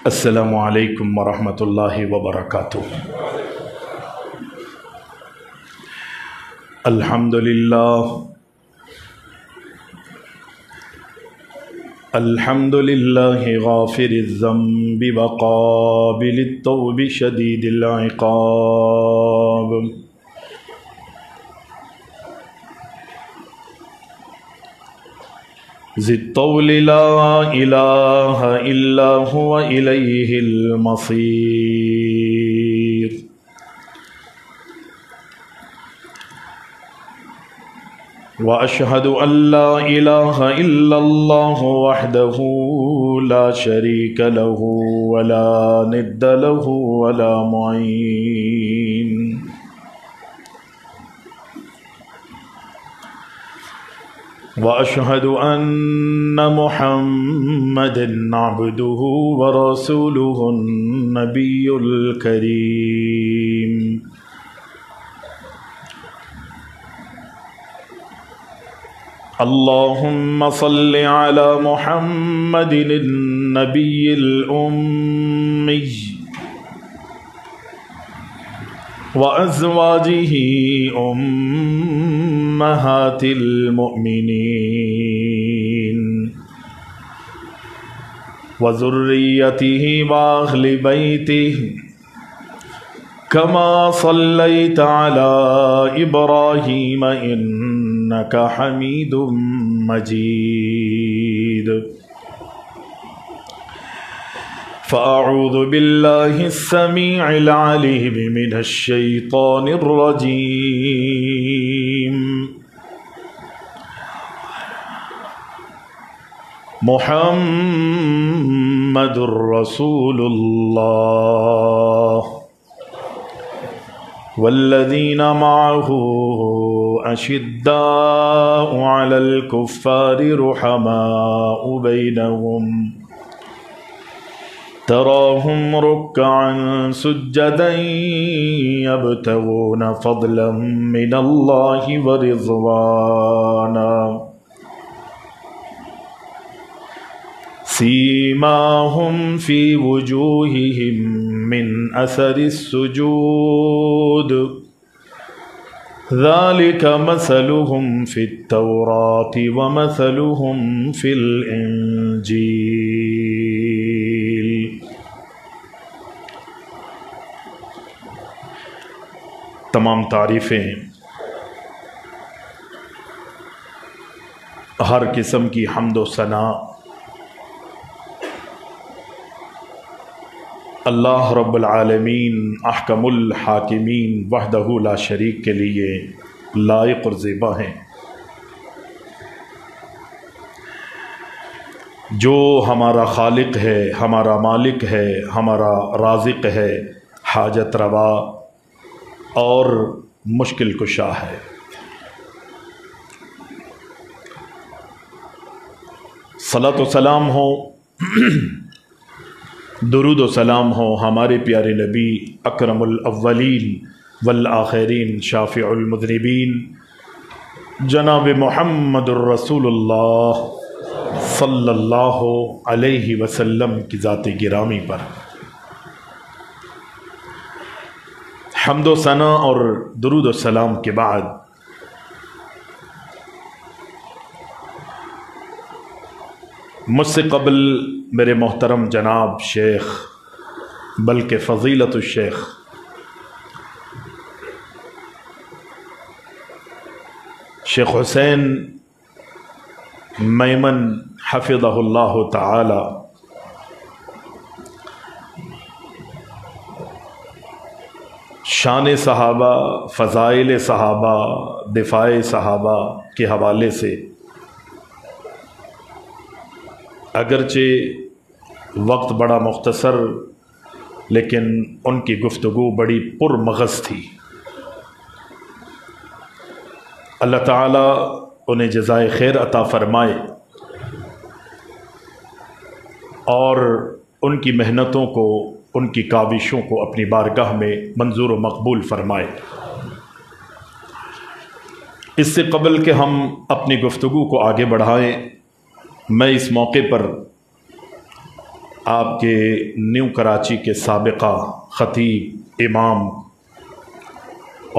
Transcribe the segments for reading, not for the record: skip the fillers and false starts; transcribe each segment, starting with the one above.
السلام علیکم ورحمۃ اللہ وبرکاتہ۔ الحمد للہ غافر الذنب وقابل التوب شدید العقاب، ذی الطول لا الہ الا هو الیہ المصیر۔ واشہد ان لا الہ الا اللہ وحدہ لا شریک لہ ولا ند لہ ولا معین۔ واشہد ان محمدا عبدہ ورسولہ النبی الکریم۔ اللہم صل علی محمد النبی الأمی وازواجہ امہات المؤمنین وذریتہ واہل بیتہ کما صلیت علی ابراہیم انک حمید مجید۔ فاعوذ باللہ السمیع العلیم من الشیطان الرجیم۔ محمد رسول اللہ والذین معہ اشداء علی الکفار رحماء بینہم تراہم رکعا سجدا یبتغون فضلا من اللہ ورضوانا سیماہم فی وجوہہم من اثر السجود ذالک مثلہم فی التوراۃ ومثلہم فی الانجیل۔ تمام تعریفیں، ہر قسم کی حمد و ثنا اللہ رب العالمین احکم الحاکمین وحدہ لا شریک کے لیے لائق اور زیبا ہیں، جو ہمارا خالق ہے، ہمارا مالک ہے، ہمارا رازق ہے، حاجت روا اور مشکل کشا ہے۔ صلاۃ و سلام ہو، درود و سلام ہو ہمارے پیارے نبی اکرم الاولین والآخرین شافع المذنبین جناب محمد الرسول اللہ صلی اللہ علیہ وسلم کی ذات گرامی پر حمد و ثنا اور درود و سلام کے بعد مجھ سے قبل میرے محترم جناب شیخ بلکہ فضیلت الشیخ شیخ حسین میمن حفظہ اللہ تعالی شان صحابہ، فضائل صحابہ، دفاع صحابہ کے حوالے سے اگرچہ وقت بڑا مختصر لیکن ان کی گفتگو بڑی پرمغز تھی۔ اللہ تعالیٰ انہیں جزائے خیر عطا فرمائے اور ان کی محنتوں کو، ان کی کاوشوں کو اپنی بارگاہ میں منظور و مقبول فرمائے۔ اس سے قبل کہ ہم اپنی گفتگو کو آگے بڑھائیں، میں اس موقع پر آپ کے نیو کراچی کے سابقہ خطیب امام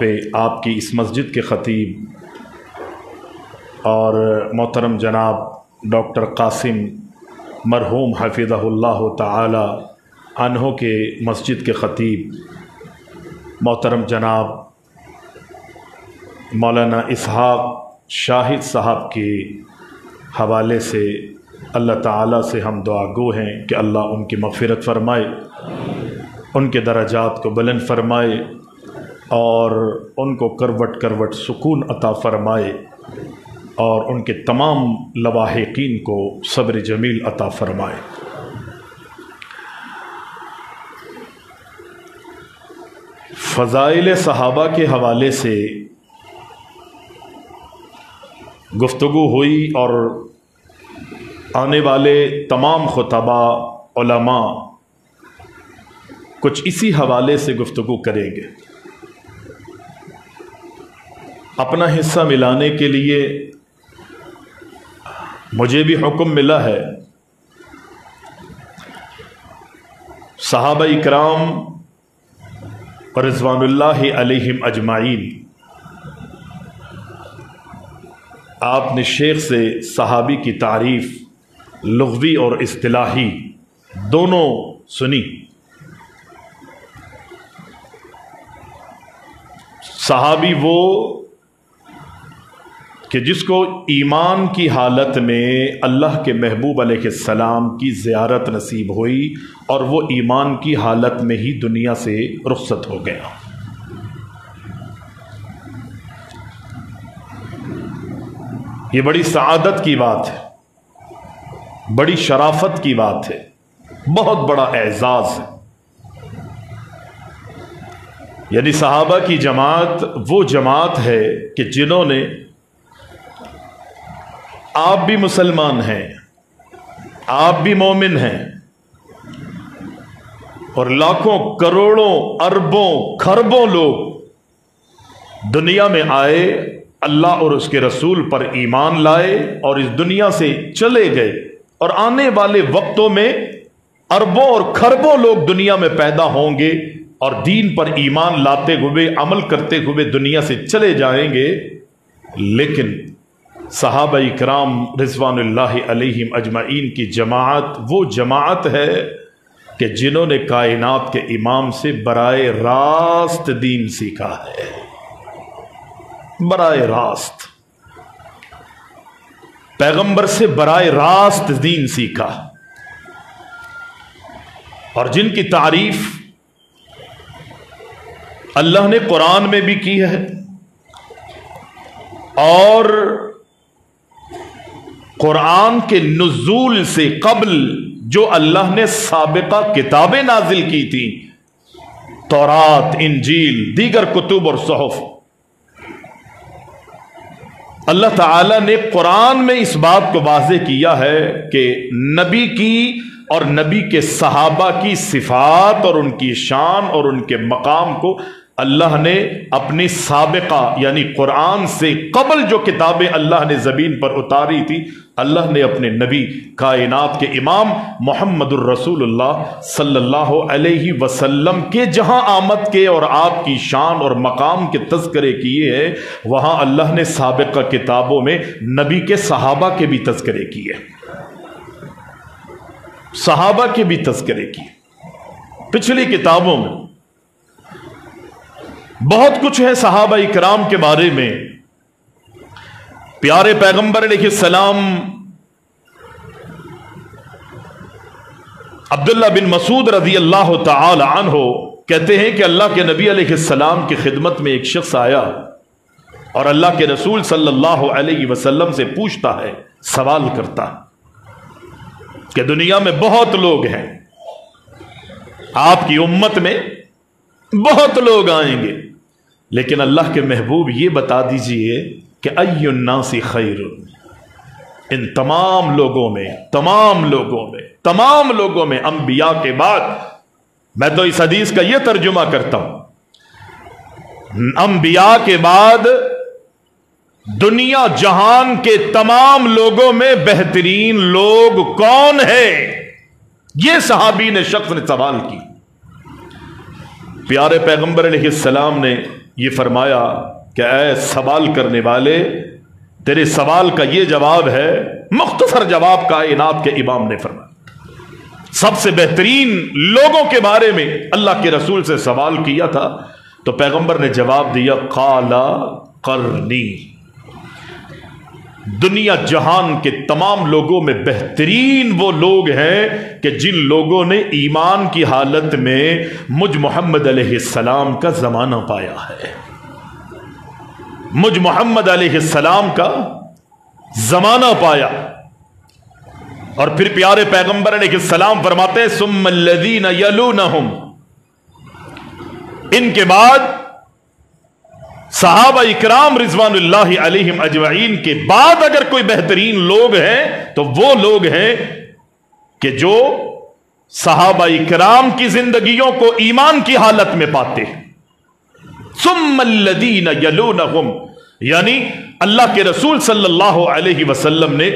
پہ آپ کی اس مسجد کے خطیب اور محترم جناب ڈاکٹر قاسم مرحوم حفظہ اللہ تعالی عنہ کے مسجد کے خطیب محترم جناب مولانا اسحاق شاہد صاحب کے حوالے سے اللہ تعالیٰ سے ہم دعا گو ہیں کہ اللہ ان کی مغفرت فرمائے، ان کے درجات کو بلند فرمائے اور ان کو کروٹ کروٹ سکون عطا فرمائے اور ان کے تمام لواحقین کو صبر جمیل عطا فرمائے۔ فضائل صحابہ کے حوالے سے گفتگو ہوئی اور آنے والے تمام خطباء علماء کچھ اسی حوالے سے گفتگو کریں گے۔ اپنا حصہ ملانے کے لیے مجھے بھی حکم ملا ہے، صحابہ اکرام رضوان اللہ علیہم اجمعین، آپ نے شیخ سے صحابی کی تعریف لغوی اور اصطلاحی دونوں سنی۔ صحابی وہ کہ جس کو ایمان کی حالت میں اللہ کے محبوب علیہ السلام کی زیارت نصیب ہوئی اور وہ ایمان کی حالت میں ہی دنیا سے رخصت ہو گیا۔ یہ بڑی سعادت کی بات ہے، بڑی شرافت کی بات ہے، بہت بڑا اعزاز ہے۔ یعنی صحابہ کی جماعت وہ جماعت ہے کہ جنہوں نے، آپ بھی مسلمان ہیں، آپ بھی مومن ہیں، اور لاکھوں کروڑوں اربوں کھربوں لوگ دنیا میں آئے، اللہ اور اس کے رسول پر ایمان لائے اور اس دنیا سے چلے گئے، اور آنے والے وقتوں میں اربوں اور کھربوں لوگ دنیا میں پیدا ہوں گے اور دین پر ایمان لاتے ہوئے عمل کرتے ہوئے دنیا سے چلے جائیں گے۔ لیکن صحابہ اکرام رضوان اللہ علیہم اجمعین کی جماعت وہ جماعت ہے کہ جنہوں نے کائنات کے امام سے براہ راست دین سیکھا ہے، براہ راست پیغمبر سے براہ راست دین سیکھا، اور جن کی تعریف اللہ نے قرآن میں بھی کی ہے اور قرآن کے نزول سے قبل جو اللہ نے سابقہ کتابیں نازل کی تھی، تورات، انجیل، دیگر کتب اور صحف، اللہ تعالیٰ نے قرآن میں اس بات کو واضح کیا ہے کہ نبی کی اور نبی کے صحابہ کی صفات اور ان کی شان اور ان کے مقام کو اللہ نے اپنی سابقہ یعنی قرآن سے قبل جو کتابیں اللہ نے زمین پر اتاری تھی، اللہ نے اپنے نبی کائنات کے امام محمد الرسول اللہ صلی اللہ علیہ وسلم کے جہاں آمد کے اور آپ کی شان اور مقام کے تذکرے کیے ہیں، وہاں اللہ نے سابقہ کتابوں میں نبی کے صحابہ کے بھی تذکرے کیے، صحابہ کے بھی تذکرے کیے۔ پچھلی کتابوں میں بہت کچھ ہے صحابہ اکرام کے بارے میں۔ پیارے پیغمبر علیہ السلام عبداللہ بن مسعود رضی اللہ تعالی عنہ کہتے ہیں کہ اللہ کے نبی علیہ السلام کی خدمت میں ایک شخص آیا اور اللہ کے رسول صلی اللہ علیہ وسلم سے پوچھتا ہے، سوال کرتا کہ دنیا میں بہت لوگ ہیں، آپ کی امت میں بہت لوگ آئیں گے، لیکن اللہ کے محبوب یہ بتا دیجئے کہ ای الناس خیر، ان تمام لوگوں میں انبیاء کے بعد، میں تو اس حدیث کا یہ ترجمہ کرتا ہوں، انبیاء کے بعد دنیا جہان کے تمام لوگوں میں بہترین لوگ کون ہیں؟ یہ صحابی نے شخص نے سوال کی. پیارے پیغمبر علیہ السلام نے یہ فرمایا کہ اے سوال کرنے والے، تیرے سوال کا یہ جواب ہے، مختصر جواب کائنات کے امام نے فرمایا. سب سے بہترین لوگوں کے بارے میں اللہ کے رسول سے سوال کیا تھا تو پیغمبر نے جواب دیا قال قرنی. دنیا جہان کے تمام لوگوں میں بہترین وہ لوگ ہیں کہ جن لوگوں نے ایمان کی حالت میں مجھ محمد علیہ السلام کا زمانہ پایا ہے. مجھ محمد علیہ السلام کا زمانہ پایا. اور پھر پیارے پیغمبر علیہ السلام فرماتے ہیں ثم الذین یلونہم، ان کے بعد صحابہ اکرام رضوان اللہ علیہم اجمعین کے بعد اگر کوئی بہترین لوگ ہیں تو وہ لوگ ہیں کہ جو صحابہ اکرام کی زندگیوں کو ایمان کی حالت میں پاتے ہیں. ثم الذین یلونہم، یعنی اللہ کے رسول صلی اللہ علیہ وسلم نے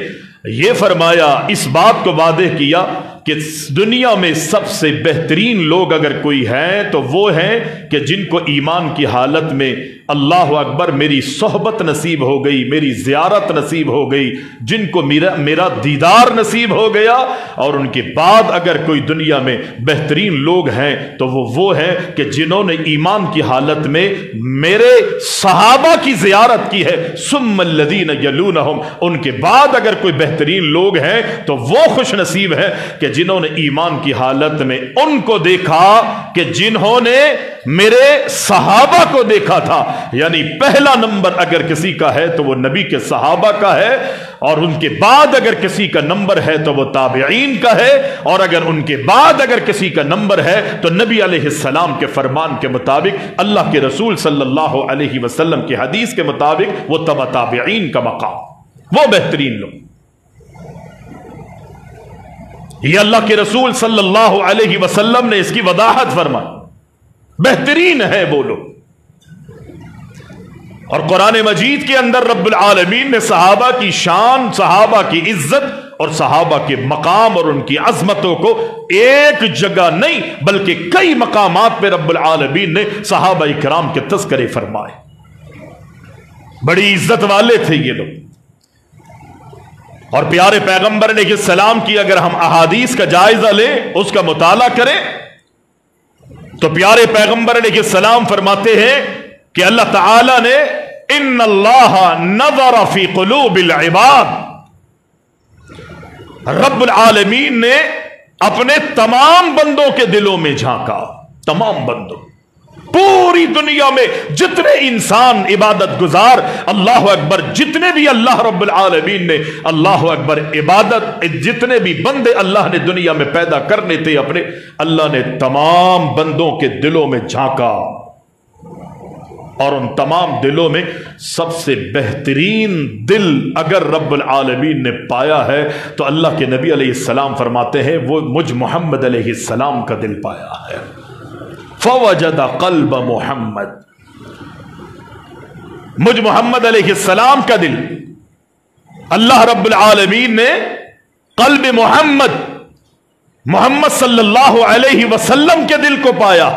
یہ فرمایا، اس بات کو واضح کیا کہ دنیا میں سب سے بہترین لوگ اگر کوئی ہیں تو وہ ہیں کہ جن کو ایمان کی حالت میں اللہ اکبر میری صحبت نصیب ہو گئی، میری زیارت نصیب ہو گئی، جن کو میرا دیدار نصیب ہو گیا. اور ان کے بعد اگر کوئی دنیا میں بہترین لوگ ہیں تو وہ ہیں کہ جنہوں نے ایمان کی حالت میں میرے صحابہ کی زیارت کی ہے. ثم الذین یلونہم، ان کے بعد اگر کوئی بہترین لوگ ہیں تو وہ خوش نصیب ہے کہ جنہوں نے ایمان کی حالت میں ان کو دیکھا کہ جنہوں نے میرے صحابہ کو دیکھا تھا. یعنی پہلا نمبر اگر کسی کا ہے تو وہ نبی کے صحابہ کا ہے، اور ان کے بعد اگر کسی کا نمبر ہے تو وہ تابعین کا ہے، اور اگر ان کے بعد اگر کسی کا نمبر ہے تو نبی علیہ السلام کے فرمان کے مطابق، اللہ کے رسول صلی اللہ علیہ وسلم کی حدیث کے مطابق وہ تبع تابعین کا مقام، وہ بہترین لوگ. یہ اللہ کے رسول صلی اللہ علیہ وسلم نے اس کی وضاحت فرمائی، بہترین ہے وہ لوگ. اور قرآن مجید کے اندر رب العالمین نے صحابہ کی شان، صحابہ کی عزت اور صحابہ کے مقام اور ان کی عظمتوں کو ایک جگہ نہیں بلکہ کئی مقامات پہ رب العالمین نے صحابہ اکرام کے تذکرے فرمائے. بڑی عزت والے تھے یہ لوگ. اور پیارے پیغمبر علیہ السلام کی اگر ہم احادیث کا جائزہ لیں، اس کا مطالعہ کریں، تو پیارے پیغمبر علیہ السلام فرماتے ہیں کہ اللہ تعالی نے ان اللہ نظر فی قلوب العباد، رب العالمین نے اپنے تمام بندوں کے دلوں میں جھانکا. تمام بندوں، پوری دنیا میں جتنے انسان عبادت گزار، اللہ اکبر، جتنے بھی اللہ رب العالمین نے اللہ اکبر عبادت، جتنے بھی بندے اللہ نے دنیا میں پیدا کرنے تھے اپنے، اللہ نے تمام بندوں کے دلوں میں جھانکا. اور ان تمام دلوں میں سب سے بہترین دل اگر رب العالمین نے پایا ہے تو اللہ کے نبی علیہ السلام فرماتے ہیں وہ مجھ محمد علیہ السلام کا دل پایا ہے. فوجد قلب محمد، مجھ محمد علیہ السلام کا دل اللہ رب العالمین نے قلب محمد صلی اللہ علیہ وسلم کے دل کو پایا.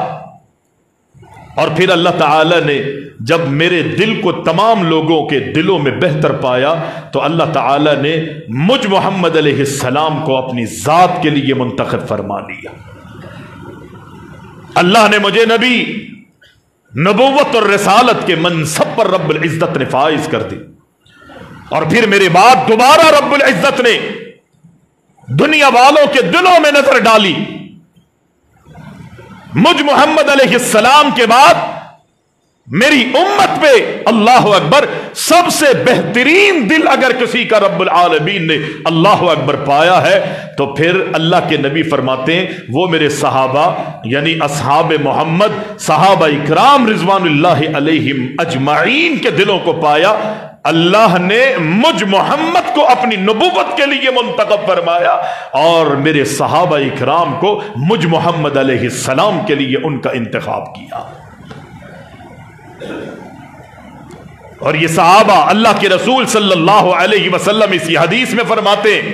اور پھر اللہ تعالی نے جب میرے دل کو تمام لوگوں کے دلوں میں بہتر پایا تو اللہ تعالی نے مجھ محمد علیہ السلام کو اپنی ذات کے لیے منتخب فرما لیا. اللہ نے مجھے نبی، نبوت اور رسالت کے منصب پر رب العزت نے فائز کر دی. اور پھر میرے بعد دوبارہ رب العزت نے دنیا والوں کے دلوں میں نظر ڈالی. مجھ محمد علیہ السلام کے بعد میری امت پہ اللہ اکبر سب سے بہترین دل اگر کسی کا رب العالمین نے اللہ اکبر پایا ہے تو پھر اللہ کے نبی فرماتے ہیں وہ میرے صحابہ یعنی اصحاب محمد، صحابہ اکرام رضوان اللہ علیہم اجمعین کے دلوں کو پایا. اللہ نے مجھ محمد کو اپنی نبوت کے لیے منتخب فرمایا اور میرے صحابہ اکرام کو مجھ محمد علیہ السلام کے لیے ان کا انتخاب کیا. اور یہ صحابہ اللہ کے رسول صلی اللہ علیہ وسلم اسی حدیث میں فرماتے ہیں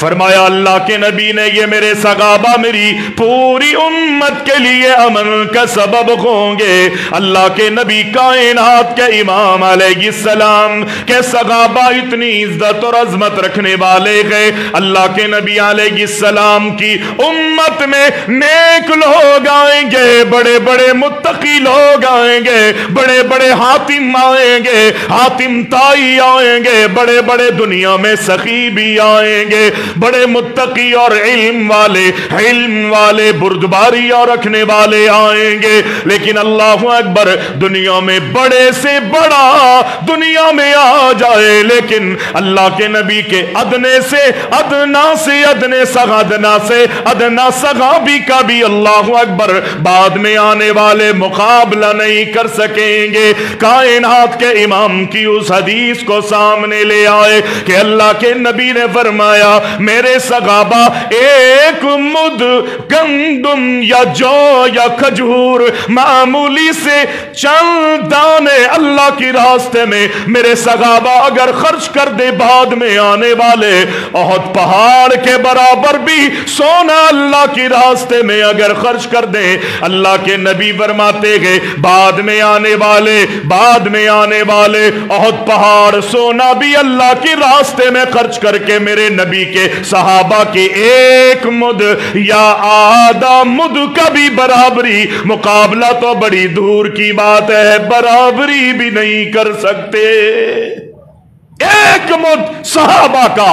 فرمایا اللہ کے نبی نے یہ میرے صحابہ میری پوری امت کے لیے امن کا سبب ہوں گے۔ اللہ کے نبی کائنات کے امام علیہ السلام کے صحابہ اتنی عزت اور عظمت رکھنے والے گئے، اللہ کے نبی علیہ السلام کی امت میں نیک لوگ آئیں گے، بڑے بڑے متقی لوگ آئیں گے، بڑے بڑے حاتم آئیں گے، حاتم تائی آئیں گے، بڑے بڑے دنیا میں سخی بھی آئیں گے، بڑے متقی اور علم والے بردباری اور رکھنے والے آئیں گے، لیکن اللہ اکبر دنیا میں بڑے سے بڑا دنیا میں آ جائے، لیکن اللہ کے نبی کے ادنے سے ادنا سے ادنے ادنا صحابی کا بھی اللہ اکبر بعد میں آنے والے مقابلہ نہیں کر سکیں گے۔ کائنات کے امام کی اس حدیث کو سامنے لے آئے کہ اللہ کے نبی نے فرمایا میرے صحابہ ایک مد گندم یا جو یا کھجور معمولی سے چند دانے اللہ کی راستے میں میرے صحابہ اگر خرچ کر دے بعد میں آنے والے احد پہاڑ کے برابر بھی سونا اللہ کی راستے میں اگر خرچ کر دیں، اللہ کے نبی فرماتے گئے بعد میں آنے والے احد پہاڑ سونا بھی اللہ کی راستے میں خرچ کر کے میرے نبی کے صحابہ کی ایک مد یا آدھا مد کا بھی برابری، مقابلہ تو بڑی دور کی بات ہے، برابری بھی نہیں کر سکتے۔ ایک مد صحابہ کا،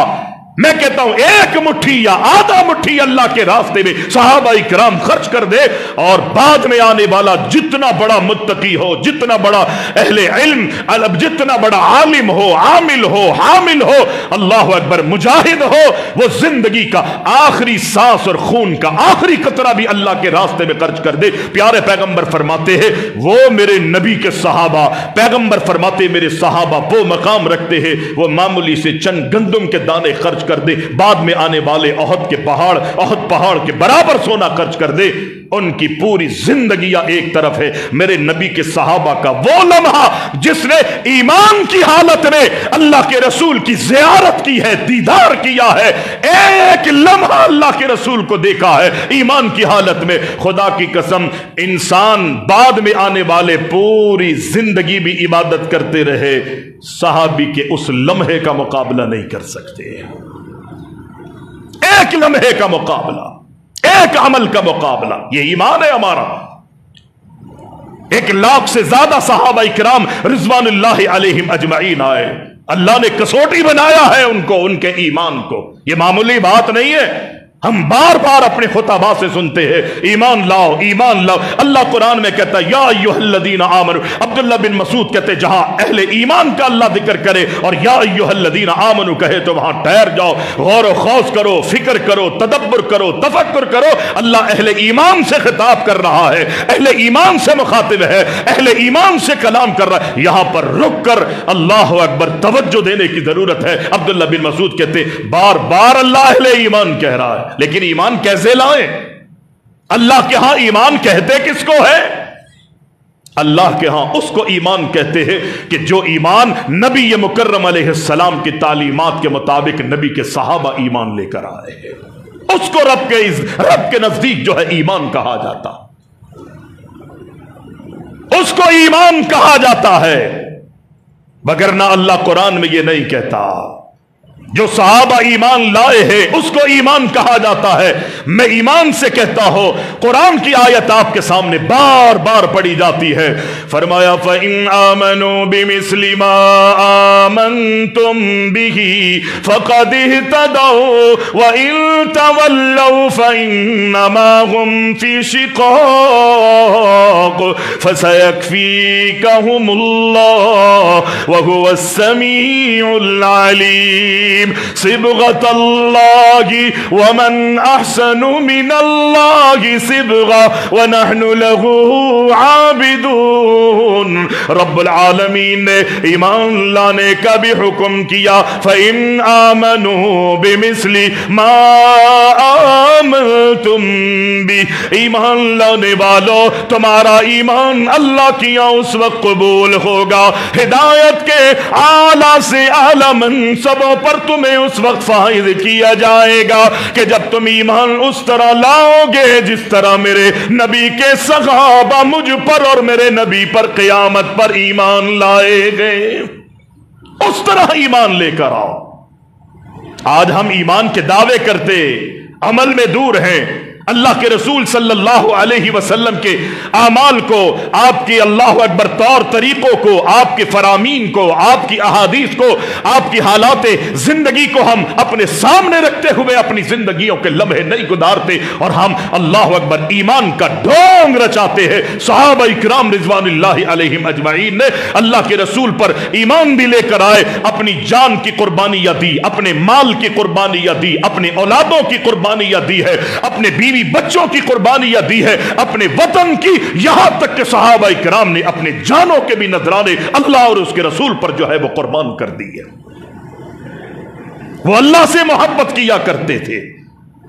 میں کہتا ہوں ایک مٹھی یا آدھا مٹھی اللہ کے راستے میں صحابہ کرام خرچ کر دے، اور بعد میں آنے والا جتنا بڑا متقی ہو، جتنا بڑا اہل علم، جتنا بڑا عالم ہو، عامل ہو، حامل ہو، اللہ اکبر مجاہد ہو، وہ زندگی کا آخری سانس اور خون کا آخری قطرہ بھی اللہ کے راستے میں خرچ کر دے۔ پیارے پیغمبر فرماتے ہیں وہ میرے نبی کے صحابہ، پیغمبر فرماتے میرے صحابہ وہ مقام رکھتے ہیں، وہ معمولی سے چند گندم کے دانے خرچ کر دے، بعد میں آنے والے احد پہاڑ کے برابر سونا خرچ کر دے، ان کی پوری زندگی ایک طرف ہے۔ میرے نبی کے صحابہ کا وہ لمحہ جس نے ایمان کی حالت میں اللہ کے رسول کی زیارت کی ہے، دیدار کیا ہے، ایک لمحہ اللہ کے رسول کو دیکھا ہے ایمان کی حالت میں، خدا کی قسم انسان بعد میں آنے والے پوری زندگی بھی عبادت کرتے رہے، صحابی کے اس لمحے کا مقابلہ نہیں کر سکتے۔ ایک لمحے کا مقابلہ، ایک عمل کا مقابلہ، یہ ایمان ہے ہمارا۔ 1,00,000 سے زیادہ صحابہ کرام رضوان اللہ علیہم اجمعین آئے، اللہ نے کسوٹی بنایا ہے ان کو، ان کے ایمان کو، یہ معمولی بات نہیں ہے۔ ہم بار بار اپنے خطباء سے سنتے ہیں ایمان لاؤ ایمان لاؤ، اللہ قرآن میں کہتا ہے یا ایھا الذین آمنوا، عبداللہ بن مسعود کہتے جہاں اہل ایمان کا اللہ ذکر کرے اور یا ایھا الذین آمنوا کہے تو وہاں ٹھہر جاؤ، غور و خوض کرو، فکر کرو، تدبر کرو، تفکر کرو، اللہ اہل ایمان سے خطاب کر رہا ہے، اہل ایمان سے مخاطب ہے، اہل ایمان سے کلام کر رہا ہے، یہاں پر رک کر اللہ اکبر توجہ دینے کی ضرورت ہے۔ عبداللہ بن مسعود کہتے بار بار اللہ اہل ایمان کہہ رہا ہے، لیکن ایمان کیسے لائیں؟ اللہ کے ہاں ایمان کہتے کس کو ہے؟ اللہ کے ہاں اس کو ایمان کہتے ہیں کہ جو ایمان نبی مکرم علیہ السلام کی تعلیمات کے مطابق نبی کے صحابہ ایمان لے کر آئے ہیں، اس کو رب کے نزدیک جو ہے ایمان کہا جاتا، اس کو ایمان کہا جاتا ہے، وگرنہ اللہ قرآن میں یہ نہیں کہتا۔ جو صحابہ ایمان لائے ہیں اس کو ایمان کہا جاتا ہے۔ میں ایمان سے کہتا ہوں، قرآن کی آیت آپ کے سامنے بار بار پڑھی جاتی ہے، فرمایا فَإِنْ آمَنُوا بِمِثْلِ مَا آمَنْتُمْ بِهِ فَقَدِ اهْتَدَوْا وَإِنْ تَوَلَّوْا فَإِنَّمَا هُمْ فِي شِقَاقٍ فَسَيَكْفِيكَهُمُ اللَّهُ وَهُوَ السَّمِيعُ الْعَلِيمُ۔ صبغة الله ومن أحسن من الله صبغة ونحن له عابدون۔ رب العالمین نے ایمان لانے کا بھی حکم کیا، فَإِنْ آمَنُوا بِمِثْلِ مَا آمَنْتُمْ بِهِ، ایمان لانے والوں تمہارا ایمان اللہ کی اس وقت قبول ہوگا، ہدایت کے اعلیٰ سے اعلیٰ منصبوں پر تمہیں اس وقت فائز کیا جائے گا کہ جب تم ایمان اس طرح لاؤ گے جس طرح میرے نبی کے صحابہ مجھ پر اور میرے نبی پر قیامت پر ایمان لائے گئے، اس طرح ایمان لے کر آؤ۔ آج ہم ایمان کے دعوے کرتے عمل میں دور ہیں، اللہ کے رسول صلی اللہ علیہ وسلم کے اعمال کو، آپ کی اللہ اکبر طور طریقوں کو، آپ کے فرامین کو، آپ کی احادیث کو، آپ کی حالات زندگی کو ہم اپنے سامنے رکھتے ہوئے اپنی زندگیوں کے لمحے نہیں گزارتے، اور ہم اللہ اکبر ایمان کا ڈھونگ رچاتے ہیں۔ صحابہ اکرام رضوان اللہ علیہم اجمعین نے اللہ کے رسول پر ایمان بھی لے کر آئے، اپنی جان کی قربانیاں دی، اپنے مال کی قربانیاں دی، اپنی اولادوں کی قربانیاں دی ہے، اپنے بیوی بچوں کی قربانیاں دی ہے، اپنے وطن کی، یہاں تک کہ صحابہ کرام نے اپنے جانوں کے بھی نذرانے اللہ اور اس کے رسول پر جو ہے وہ قربان کر دی ہے۔ وہ اللہ سے محبت کیا کرتے تھے،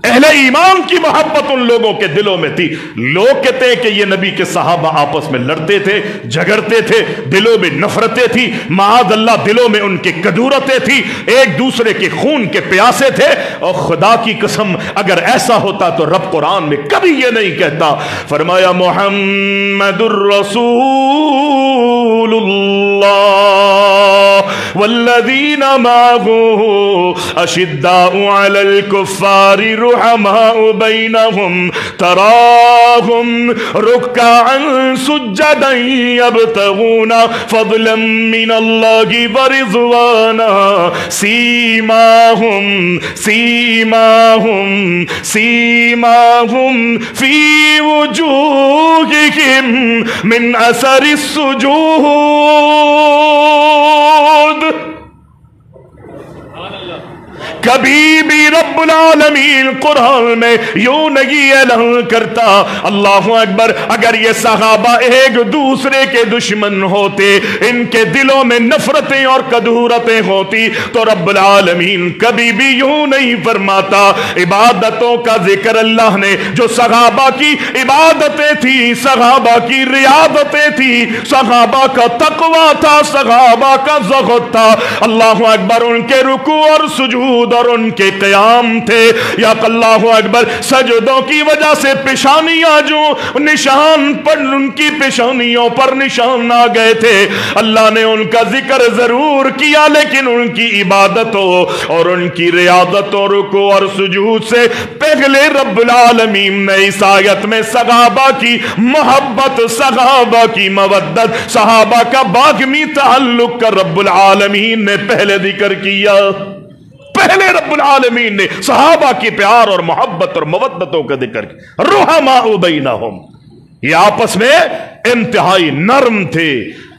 اہل ایمان کی محبت ان لوگوں کے دلوں میں تھی۔ لوگ کہتے ہیں کہ یہ نبی کے صحابہ آپس میں لڑتے تھے، جھگڑتے تھے، دلوں میں نفرتیں تھی، معاذ اللہ دلوں میں ان کی کدورتیں تھی، ایک دوسرے کے خون کے پیاسے تھے۔ اور خدا کی قسم اگر ایسا ہوتا تو رب قرآن میں کبھی یہ نہیں کہتا، فرمایا محمد الرسول اللہ والذین معه اشداء علی الکفار رحماء بینہم تراہم رکعا سجدا یبتغون فضلا من اللہ ورضوانا سیماہم فی وجوہہم من اثر السجود۔ کبھی بھی رب العالمین قرآن میں یوں نہیں اعلان کرتا اللہ اکبر اگر یہ صحابہ ایک دوسرے کے دشمن ہوتے، ان کے دلوں میں نفرتیں اور کدورتیں ہوتی، تو رب العالمین کبھی بھی یوں نہیں فرماتا۔ عبادتوں کا ذکر اللہ نے جو صحابہ کی عبادتیں تھی، صحابہ کی ریاضتیں تھی، صحابہ کا تقوی تھا، صحابہ کا زہد تھا، اللہ اکبر ان کے رکوع اور سجود اور ان کے قیام تھے، یا اللہ اکبر سجدوں کی وجہ سے پیشانیاں جو نشان پر ان کی پیشانیوں پر نشان آ گئے تھے، اللہ نے ان کا ذکر ضرور کیا لیکن ان کی عبادتوں اور ان کی ریاضتوں رکوع اور سجود سے پہلے رب العالمین نے اس آیت میں صحابہ کی محبت، صحابہ کی مودت، صحابہ کا باہمی تعلق کا رب العالمین نے پہلے ذکر کیا۔ پہلے رب العالمین نے صحابہ کی پیار اور محبت اور مودتوں کا ذکر کیا۔ رحماء بینہم، یہ آپس میں انتہائی نرم تھے،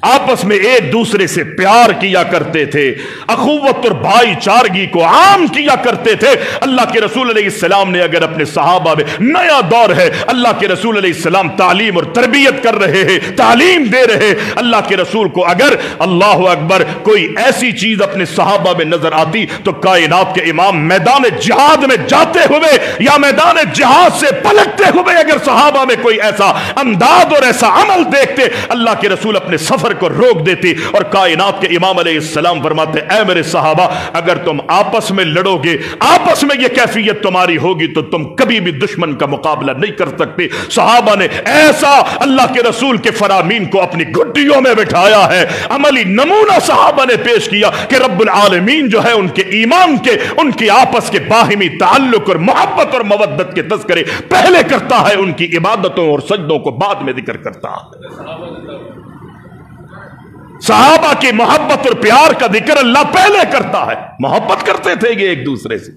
آپس میں ایک دوسرے سے پیار کیا کرتے تھے، اخوت اور بھائی چارگی کو عام کیا کرتے تھے۔ اللہ کے رسول علیہ السلام نے اگر اپنے صحابہ میں نیا دور ہے، اللہ کے رسول علیہ السلام تعلیم اور تربیت کر رہے ہیں، تعلیم دے رہے، اللہ کے رسول کو اگر اللہ اکبر کوئی ایسی چیز اپنے صحابہ میں نظر آتی تو کائنات کے امام میدان جہاد میں جاتے ہوئے یا میدان جہاد سے پلٹتے ہوئے اگر صحابہ میں کوئی ایسا انداز اور ایسا عمل دیکھتے، اللہ کے رسول اپنے سفر کو روک دیتی اور کائنات کے امام علیہ السلام فرماتے اے میرے صحابہ اگر تم آپس میں لڑو گے، آپس میں یہ کیفیت تمہاری ہوگی تو تم کبھی بھی دشمن کا مقابلہ نہیں کر سکتے۔ صحابہ نے ایسا اللہ کے رسول کے فرامین کو اپنی گھٹیوں میں بٹھایا ہے، عملی نمونہ صحابہ نے پیش کیا کہ رب العالمین جو ہے ان کے ایمان کے، ان کی آپس کے باہمی تعلق اور محبت اور مودت کے تذکرے پہلے کرتا ہے، ان کی عبادتوں اور سجدوں کو بعد میں ذکر کرتا ہے۔ صحابہ کی محبت اور پیار کا ذکر اللہ پہلے کرتا ہے۔ محبت کرتے تھے یہ ایک دوسرے سے،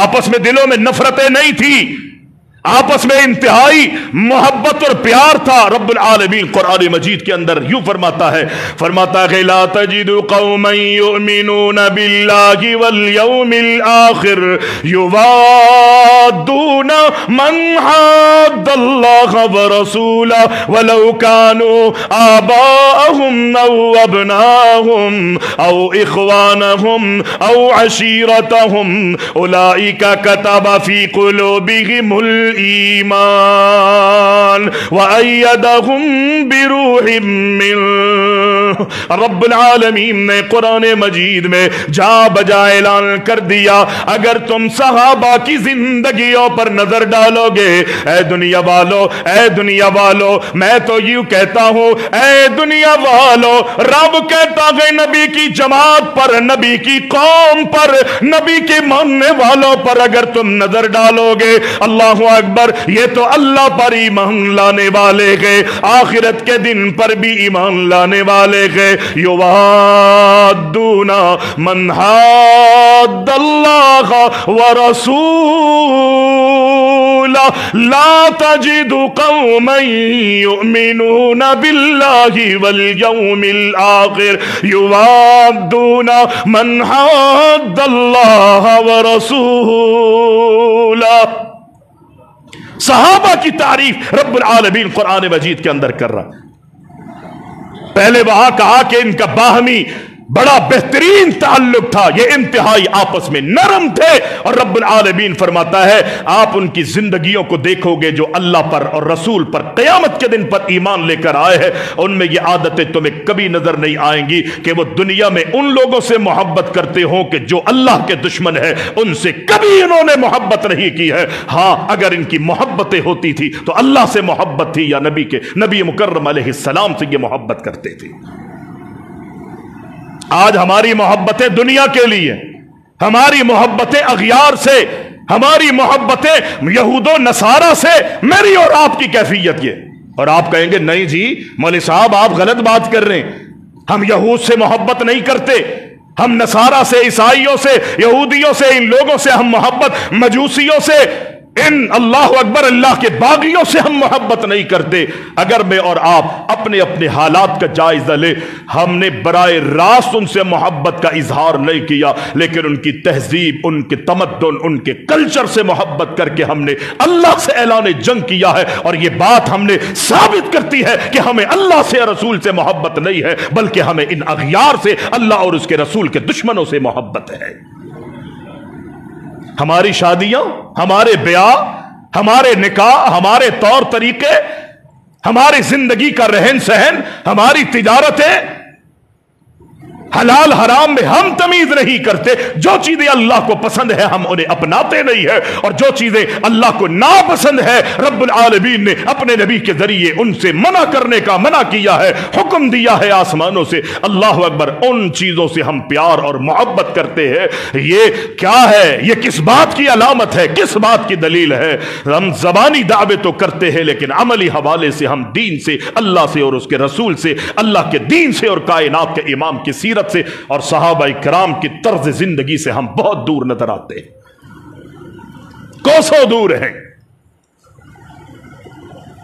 آپس میں دلوں میں نفرتیں نہیں تھی، آپس میں انتہائی محبت اور پیار تھا۔ رب العالمین قرآن مجید کے اندر یوں فرماتا ہے لا تجد قوما یؤمنون باللہ والیوم الآخر یوادون من حاد اللہ ورسولہ ولو كانوا آباءهم او ابناءهم او اخوانهم او عشیرتهم اولئک کتب فی قلوبهم الایمان وأيدهم بروح من رب العالمین نے قرآن مجید میں جا بجا اعلان کر دیا، اگر تم صحابہ کی زندگیوں پر نظر ڈالو گے، اے دنیا والو، اے دنیا والو، میں تو یوں کہتا ہوں اے دنیا والو، رب کہتا ہے نبی کی جماعت پر، نبی کی قوم پر، نبی کے ماننے والوں پر اگر تم نظر ڈالو گے، اللہ اکبر، یہ تو اللہ پر ایمان لانے والے گئے، آخرت کے دن پر بھی ایمان لانے والے گئے، یوادون من حاد اللہ ورسولہ لا تجد قوما یؤمنون باللہ والیوم الآخر یوادون من حاد اللہ ورسولہ۔ صحابہ کی تعریف رب العالمین قرآن مجید کے اندر کر رہا۔ پہلے وہاں کہا کہ ان کا باہمی بڑا بہترین تعلق تھا، یہ انتہائی آپس میں نرم تھے، اور رب العالمین فرماتا ہے آپ ان کی زندگیوں کو دیکھو گے جو اللہ پر اور رسول پر قیامت کے دن پر ایمان لے کر آئے ہیں، ان میں یہ عادتیں تمہیں کبھی نظر نہیں آئیں گی کہ وہ دنیا میں ان لوگوں سے محبت کرتے ہوں کہ جو اللہ کے دشمن ہے، ان سے کبھی انہوں نے محبت نہیں کی ہے۔ ہاں اگر ان کی محبتیں ہوتی تھی تو اللہ سے محبت تھی یا نبی مکرم علیہ السلام سے یہ محبت کرتے تھے۔ آج ہماری محبتیں دنیا کے لیے، ہماری محبتیں اغیار سے، ہماری محبتیں یہود و نصارہ سے، میری اور آپ کی کیفیت یہ۔ اور آپ کہیں گے نہیں جی مولوی صاحب آپ غلط بات کر رہے ہیں، ہم یہود سے محبت نہیں کرتے، ہم نصارہ سے، عیسائیوں سے، یہودیوں سے، ان لوگوں سے ہم محبت، مجوسیوں سے، ان اللہ اکبر اللہ کے باغیوں سے ہم محبت نہیں کرتے۔ اگر میں اور آپ اپنے اپنے حالات کا جائزہ لیں، ہم نے برائے راست ان سے محبت کا اظہار نہیں کیا، لیکن ان کی تہذیب، ان کے تمدن، ان کے کلچر سے محبت کر کے ہم نے اللہ سے اعلان جنگ کیا ہے، اور یہ بات ہم نے ثابت کرتی ہے کہ ہمیں اللہ سے رسول سے محبت نہیں ہے، بلکہ ہمیں ان اغیار سے، اللہ اور اس کے رسول کے دشمنوں سے محبت ہے۔ ہماری شادیاں، ہمارے بیاہ، ہمارے نکاح، ہمارے طور طریقے، ہماری زندگی کا رہن سہن، ہماری تجارتیں، حلال حرام میں ہم تمیز نہیں کرتے۔ جو چیزیں اللہ کو پسند ہے ہم انہیں اپناتے نہیں ہیں، اور جو چیزیں اللہ کو ناپسند ہے رب العالمین نے اپنے نبی کے ذریعے ان سے منع کرنے کا منع کیا ہے، حکم دیا ہے آسمانوں سے۔ اللہ اکبر، ان چیزوں سے ہم پیار اور محبت کرتے ہیں۔ یہ کیا ہے؟ یہ کس بات کی علامت ہے؟ کس بات کی دلیل ہے؟ ہم زبانی دعوے تو کرتے ہیں لیکن عملی حوالے سے ہم دین سے، اللہ سے اور اس کے رسول سے، اللہ کے دین سے اور کائنات کے امام کی سیرت سے اور صحابہ کرام کی طرز زندگی سے ہم بہت دور نظر آتے ہیں، کوسوں دور ہیں۔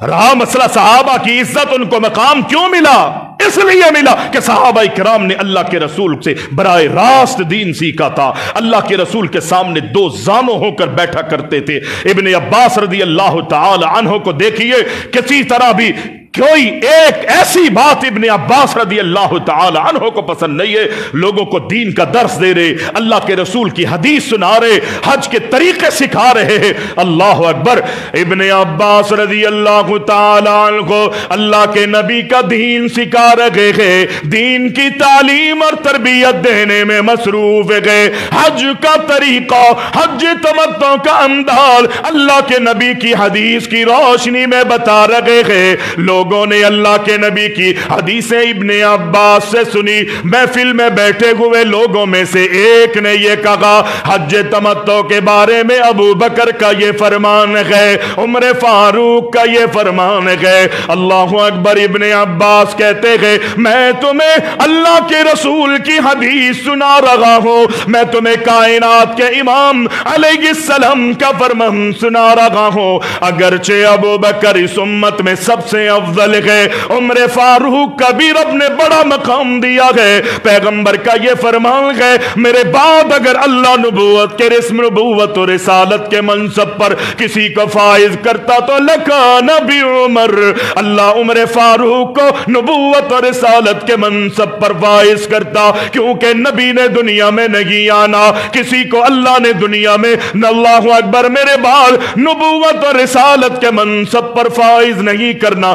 رہا مسئلہ صحابہ کی عزت، ان کو مقام کیوں ملا؟ اس لیے ملا کہ صحابہ کرام نے اللہ کے رسول سے براہ راست دین سیکھا تھا۔ اللہ کے رسول کے سامنے دو زانوں ہو کر بیٹھا کرتے تھے۔ ابن عباس رضی اللہ تعالی عنہ کو دیکھیے، کسی طرح بھی کوئی ایک ایسی بات ابن عباس رضی اللہ تعالی عنہ کو پسند نہیں ہے، لوگوں کو دین کا درس دے رہے، اللہ کے رسول کی حدیث سنا رہے، حج کے طریقے سکھا رہے ہیں۔ اللہ اکبر، ابن عباس رضی اللہ تعالی عنہ کو اللہ کے نبی کا دین سکھا رہے ہیں، دین کی تعلیم اور تربیت دینے میں مصروف گئے، حج کا طریقہ، حج تمتع کا انداز اللہ کے نبی کی حدیث کی روشنی میں بتا رہے ہیں۔ لوگوں نے اللہ کے نبی کی حدیثیں ابن عباس سے سنی۔ محفل میں بیٹھے ہوئے لوگوں میں سے ایک نے یہ کہا، حج تمتع کے بارے میں ابو بکر کا یہ فرمان ہے، عمر فاروق کا یہ فرمان ہے۔ اللہ اکبر، ابن عباس کہتے ہیں میں تمہیں اللہ کے رسول کی حدیث سنا رہا ہوں، میں تمہیں کائنات کے امام علیہ السلام کا فرمان سنا رہا ہوں۔ اگرچہ ابو بکر اس امت میں سب سے افضل ہے، عمر فاروق کا بھی رب نے بڑا مقام دیا ہے، پیغمبر کا یہ فرمان ہے میرے بعد اگر اللہ نبوت کے رسم، نبوت و رسالت کے منصب پر کسی کو فائز کرتا تو لکان بھی عمر، اللہ عمر فاروق کو نبوت اور رسالت کے منصب پر فائز کرتا، کیونکہ نبی نے دنیا میں نہیں آنا، کسی کو اللہ نے دنیا میں اللہ اکبر میرے بعد نبوت اور رسالت کے منصب پر فائز نہیں کرنا۔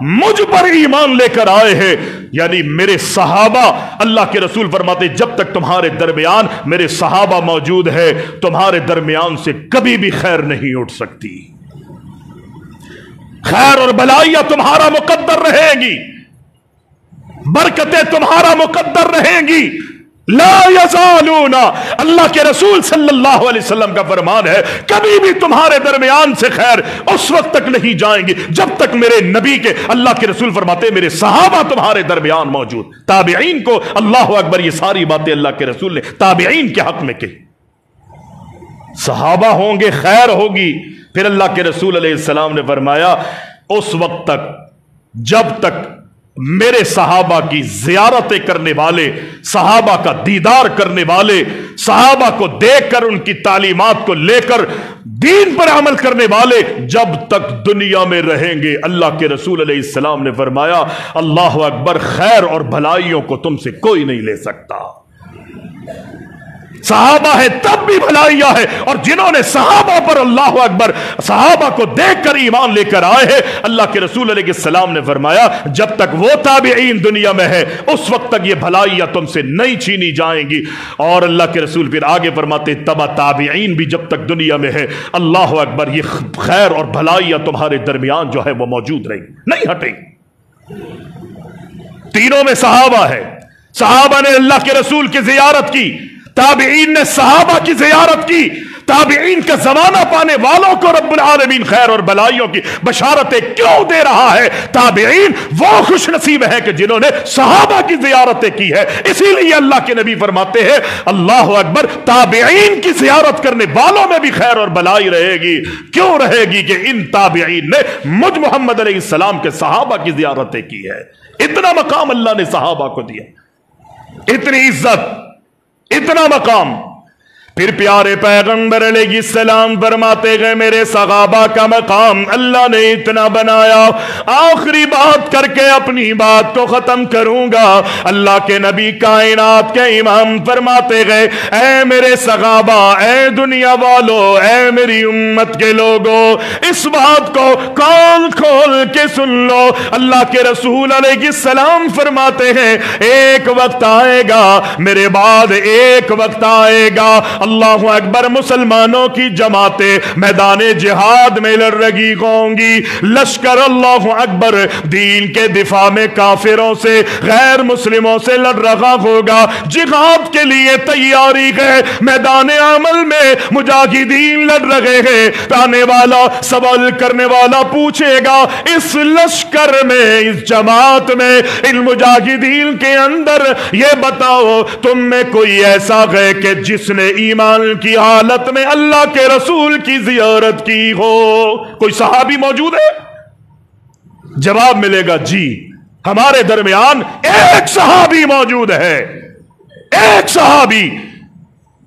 مجھ پر ایمان لے کر آئے ہیں، یعنی میرے صحابہ، اللہ کے رسول فرماتے جب تک تمہارے درمیان میرے صحابہ موجود ہے تمہارے درمیان سے کبھی بھی خیر نہیں اٹھ سکتی، خیر اور بھلائیاں تمہارا مقدر رہے گی، برکتیں تمہارا مقدر رہیں گی۔ لا یزالون، اللہ کے رسول صلی اللہ علیہ وسلم کا فرمان ہے کبھی بھی تمہارے درمیان سے خیر اس وقت تک نہیں جائیں گی جب تک میرے نبی کے، اللہ کے رسول فرماتے ہیں میرے صحابہ تمہارے درمیان موجود۔ تابعین کو اللہ اکبر، یہ ساری باتیں اللہ کے رسول نے تابعین کے حق میں کہی۔ صحابہ ہوں گے خیر ہوگی۔ پھر اللہ کے رسول علیہ السلام نے فرمایا اس وقت تک جب تک میرے صحابہ کی زیارتیں کرنے والے، صحابہ کا دیدار کرنے والے، صحابہ کو دیکھ کر ان کی تعلیمات کو لے کر دین پر عمل کرنے والے جب تک دنیا میں رہیں گے، اللہ کے رسول علیہ السلام نے فرمایا اللہ اکبر، خیر اور بھلائیوں کو تم سے کوئی نہیں لے سکتا۔ صحابہ ہے تب بھی بھلائیاں ہے، اور جنہوں نے صحابہ پر، اللہ اکبر، صحابہ کو دیکھ کر ایمان لے کر آئے ہیں، اللہ کے رسول علیہ السلام نے فرمایا جب تک وہ تابعین دنیا میں ہے اس وقت تک یہ بھلائیاں تم سے نہیں چھینی جائیں گی۔ اور اللہ کے رسول پھر آگے فرماتے تبع تابعین بھی جب تک دنیا میں ہے، اللہ اکبر، یہ خیر اور بھلائیاں تمہارے درمیان جو ہے وہ موجود رہیں، نہیں ہٹیں۔ تینوں میں صحابہ ہے، صحابہ نے اللہ کے رسول کی زیارت کی، تابعین نے صحابہ کی زیارت کی، تابعین کا زمانہ پانے والوں کو رب العالمین خیر اور بھلائیوں کی بشارتیں کیوں دے رہا ہے؟ تابعین وہ خوش نصیب ہے کہ جنہوں نے صحابہ کی زیارتیں کی ہے۔ اسی لیے اللہ کے نبی فرماتے ہیں اللہ اکبر، تابعین کی زیارت کرنے والوں میں بھی خیر اور بھلائی رہے گی۔ کیوں رہے گی؟ کہ ان تابعین نے مجھ محمد علیہ السلام کے صحابہ کی زیارتیں کی ہے۔ اتنا مقام اللہ نے صحابہ کو دیا، اتنی عزت، اتنا مقام۔ پھر پیارے پیغمبر علیہ السلام فرماتے گئے میرے صحابہ کا مقام اللہ نے اتنا بنایا۔ آخری بات کر کے اپنی بات کو ختم کروں گا۔ اللہ کے نبی کائنات کے امام فرماتے گئے اے میرے صحابہ، اے دنیا والو، اے میری امت کے لوگوں، اس بات کو کان کھول کے سن لو۔ اللہ کے رسول علیہ السلام فرماتے ہیں ایک وقت آئے گا، میرے بعد ایک وقت آئے گا، اللہ اکبر، مسلمانوں کی جماعتیں میدان جہاد میں لڑ رہی ہوں گی، لشکر اللہ اکبر دین کے دفاع میں کافروں سے، غیر مسلموں سے لڑ رہا ہوگا، جہاد کے لیے تیاری ہے، میدان عمل میں مجاہدین لڑ رہے ہیں۔ آنے والا، سوال کرنے والا پوچھے گا اس لشکر میں، اس جماعت میں، ان مجاہدین کے اندر یہ بتاؤ تم میں کوئی ایسا ہے کہ جس نے ایمان کی حالت میں اللہ کے رسول کی زیارت کی ہو؟ کوئی صحابی موجود ہے؟ جواب ملے گا جی ہمارے درمیان ایک صحابی موجود ہے، ایک صحابی۔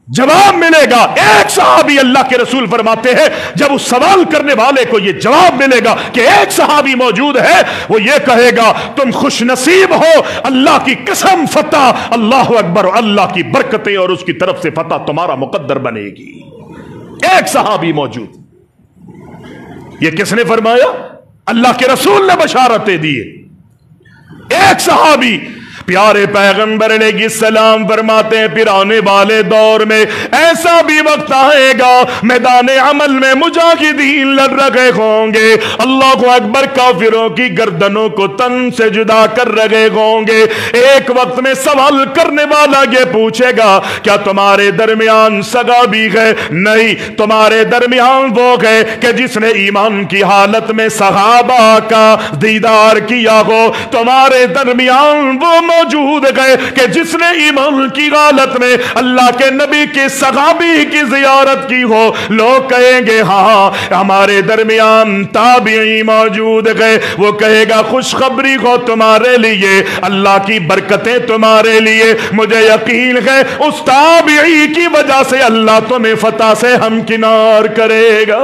جواب ملے گا ایک صحابی۔ اللہ کے رسول فرماتے ہیں جب اس سوال کرنے والے کو یہ جواب ملے گا کہ ایک صحابی موجود ہے، وہ یہ کہے گا تم خوش نصیب ہو، اللہ کی قسم فتح، اللہ اکبر، اللہ کی برکتیں اور اس کی طرف سے فتح تمہارا مقدر بنے گی۔ ایک صحابی موجود۔ یہ کس نے فرمایا؟ اللہ کے رسول نے بشارتیں دی۔ ایک صحابی۔ پیارے پیغمبر علیہ السلام فرماتے ہیں پھر آنے والے دور میں ایسا بھی وقت آئے گا میدان عمل میں مجاہدین لڑ رہے ہوں گے، اللہ اکبر، کافروں کی گردنوں کو تن سے جدا کر رہے ہوں گے۔ ایک وقت میں سوال کرنے والا یہ پوچھے گا کیا تمہارے درمیان صحابی ہے؟ نہیں، تمہارے درمیان وہ ہے کہ جس نے ایمان کی حالت میں صحابہ کا دیدار کیا ہو، تمہارے درمیان وہ موجود گئے کہ جس نے ایمان کی حالت میں اللہ کے نبی کے صحابی کی زیارت کی ہو۔ لوگ کہیں گے ہاں ہمارے درمیان تابعی موجود گئے، وہ کہے گا خوشخبری ہو تمہارے لیے، اللہ کی برکتیں تمہارے لیے، مجھے یقین ہے اس تابعی کی وجہ سے اللہ تمہیں فتح سے ہمکنار کرے گا۔